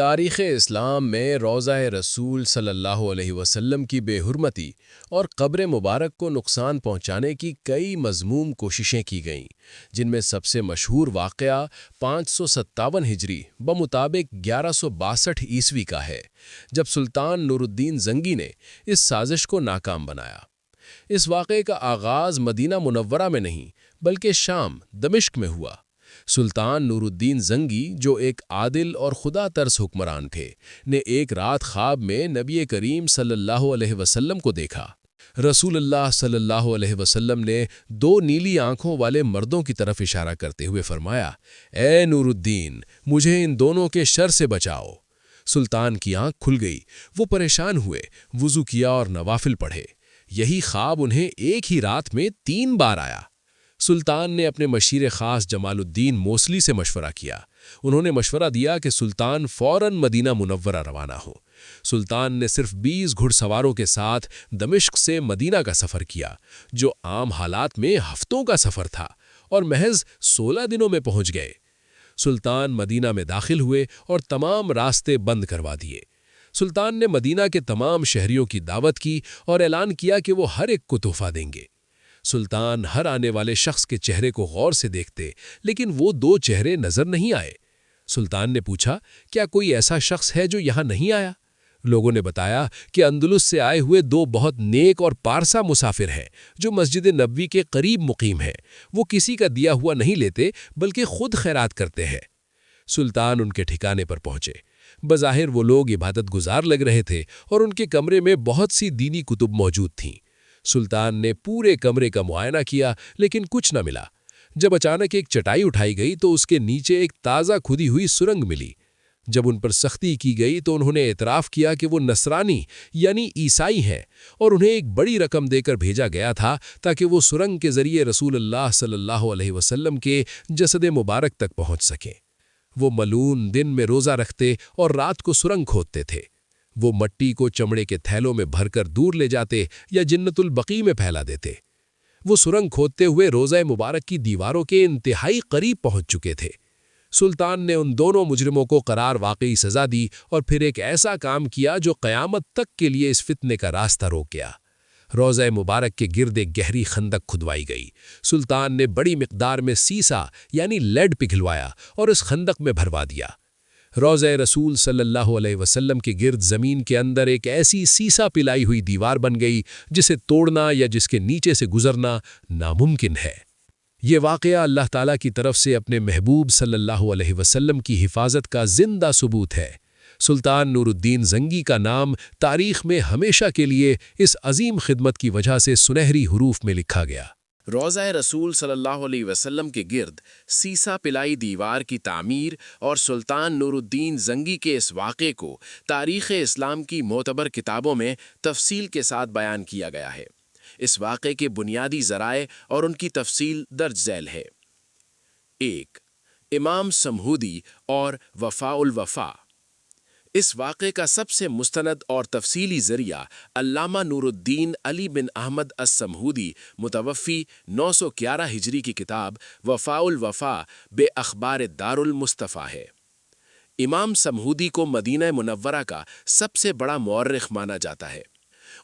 تاریخ اسلام میں روضہ رسول صلی اللہ علیہ وسلم کی بے حرمتی اور قبر مبارک کو نقصان پہنچانے کی کئی مذموم کوششیں کی گئیں، جن میں سب سے مشہور واقعہ 557 ہجری بمطابق 1162 عیسوی کا ہے، جب سلطان نور الدین زنگی نے اس سازش کو ناکام بنایا۔ اس واقعے کا آغاز مدینہ منورہ میں نہیں بلکہ شام دمشق میں ہوا۔ سلطان نور الدین زنگی، جو ایک عادل اور خدا ترس حکمران تھے، نے ایک رات خواب میں نبی کریم صلی اللہ علیہ وسلم کو دیکھا۔ رسول اللہ صلی اللہ علیہ وسلم نے دو نیلی آنکھوں والے مردوں کی طرف اشارہ کرتے ہوئے فرمایا، اے نور الدین، مجھے ان دونوں کے شر سے بچاؤ۔ سلطان کی آنکھ کھل گئی، وہ پریشان ہوئے، وضو کیا اور نوافل پڑھے۔ یہی خواب انہیں ایک ہی رات میں 3 بار آیا۔ سلطان نے اپنے مشیر خاص جمال الدین موصلی سے مشورہ کیا۔ انہوں نے مشورہ دیا کہ سلطان فوراً مدینہ منورہ روانہ ہو۔ سلطان نے صرف 20 گھڑ سواروں کے ساتھ دمشق سے مدینہ کا سفر کیا، جو عام حالات میں ہفتوں کا سفر تھا، اور محض 16 دنوں میں پہنچ گئے۔ سلطان مدینہ میں داخل ہوئے اور تمام راستے بند کروا دیے۔ سلطان نے مدینہ کے تمام شہریوں کی دعوت کی اور اعلان کیا کہ وہ ہر ایک کو تحفہ دیں گے۔ سلطان ہر آنے والے شخص کے چہرے کو غور سے دیکھتے، لیکن وہ 2 چہرے نظر نہیں آئے۔ سلطان نے پوچھا، کیا کوئی ایسا شخص ہے جو یہاں نہیں آیا؟ لوگوں نے بتایا کہ اندلس سے آئے ہوئے 2 بہت نیک اور پارسا مسافر ہیں، جو مسجد نبوی کے قریب مقیم ہیں۔ وہ کسی کا دیا ہوا نہیں لیتے بلکہ خود خیرات کرتے ہیں۔ سلطان ان کے ٹھکانے پر پہنچے۔ بظاہر وہ لوگ عبادت گزار لگ رہے تھے اور ان کے کمرے میں بہت سی دینی کتب موجود تھیں۔ سلطان نے پورے کمرے کا معائنہ کیا لیکن کچھ نہ ملا۔ جب اچانک ایک چٹائی اٹھائی گئی تو اس کے نیچے ایک تازہ کھدی ہوئی سرنگ ملی۔ جب ان پر سختی کی گئی تو انہوں نے اعتراف کیا کہ وہ نصرانی یعنی عیسائی ہیں، اور انہیں ایک بڑی رقم دے کر بھیجا گیا تھا تاکہ وہ سرنگ کے ذریعے رسول اللہ صلی اللہ علیہ وسلم کے جسد مبارک تک پہنچ سکیں۔ وہ ملعون دن میں روزہ رکھتے اور رات کو سرنگ کھودتے تھے۔ وہ مٹی کو چمڑے کے تھیلوں میں بھر کر دور لے جاتے یا جنت البقیع میں پھیلا دیتے۔ وہ سرنگ کھودتے ہوئے روضہ مبارک کی دیواروں کے انتہائی قریب پہنچ چکے تھے۔ سلطان نے ان دونوں مجرموں کو قرار واقعی سزا دی اور پھر ایک ایسا کام کیا جو قیامت تک کے لیے اس فتنے کا راستہ روک گیا۔ روضہ مبارک کے گرد ایک گہری خندق کھدوائی گئی۔ سلطان نے بڑی مقدار میں سیسا یعنی لیڈ پگھلوایا اور اس خندق میں بھروا دیا۔ روضہ رسول صلی اللہ علیہ وسلم کے گرد زمین کے اندر ایک ایسی سیسا پلائی ہوئی دیوار بن گئی جسے توڑنا یا جس کے نیچے سے گزرنا ناممکن ہے۔ یہ واقعہ اللہ تعالیٰ کی طرف سے اپنے محبوب صلی اللہ علیہ وسلم کی حفاظت کا زندہ ثبوت ہے۔ سلطان نور الدین زنگی کا نام تاریخ میں ہمیشہ کے لیے اس عظیم خدمت کی وجہ سے سنہری حروف میں لکھا گیا۔ روضہ رسول صلی اللہ علیہ وسلم کے گرد سیسا پلائی دیوار کی تعمیر اور سلطان نور الدین زنگی کے اس واقعے کو تاریخ اسلام کی معتبر کتابوں میں تفصیل کے ساتھ بیان کیا گیا ہے۔ اس واقعے کے بنیادی ذرائع اور ان کی تفصیل درج ذیل ہے۔ 1. امام سمہودی اور وفاء الوفا۔ اس واقعے کا سب سے مستند اور تفصیلی ذریعہ علامہ نور الدین علی بن احمد السمہودی متوفی 911 ہجری کی کتاب وفاء الوفا بے اخبار دار المصطفیٰ ہے۔ امام سمہودی کو مدینہ منورہ کا سب سے بڑا مورخ مانا جاتا ہے۔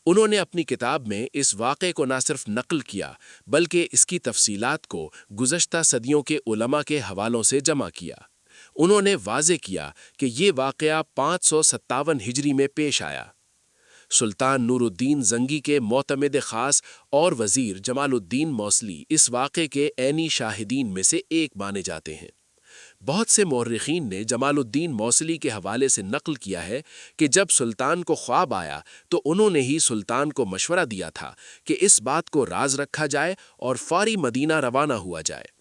انہوں نے اپنی کتاب میں اس واقعے کو نہ صرف نقل کیا بلکہ اس کی تفصیلات کو گزشتہ صدیوں کے علماء کے حوالوں سے جمع کیا۔ انہوں نے واضح کیا کہ یہ واقعہ 557 ہجری میں پیش آیا۔ سلطان نور الدین زنگی کے معتمد خاص اور وزیر جمال الدین موصلی اس واقعے کے عینی شاہدین میں سے ایک مانے جاتے ہیں۔ بہت سے مورخین نے جمال الدین موصلی کے حوالے سے نقل کیا ہے کہ جب سلطان کو خواب آیا تو انہوں نے ہی سلطان کو مشورہ دیا تھا کہ اس بات کو راز رکھا جائے اور فوری مدینہ روانہ ہوا جائے۔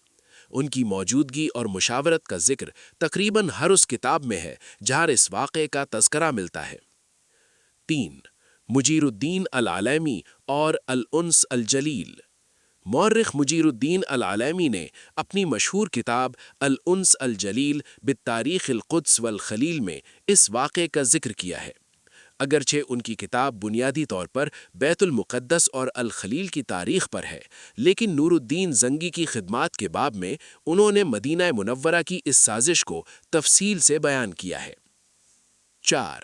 ان کی موجودگی اور مشاورت کا ذکر تقریباً ہر اس کتاب میں ہے جہاں اس واقعے کا تذکرہ ملتا ہے۔ 3. مجیر الدین العلیمی اور الانس الجلیل۔ مورخ مجیر الدین العلیمی نے اپنی مشہور کتاب الانس الجلیل بالتاریخ القدس والخلیل میں اس واقعے کا ذکر کیا ہے۔ اگرچہ ان کی کتاب بنیادی طور پر بیت المقدس اور الخلیل کی تاریخ پر ہے، لیکن نور الدین زنگی کی خدمات کے باب میں انہوں نے مدینہ منورہ کی اس سازش کو تفصیل سے بیان کیا ہے۔ 4.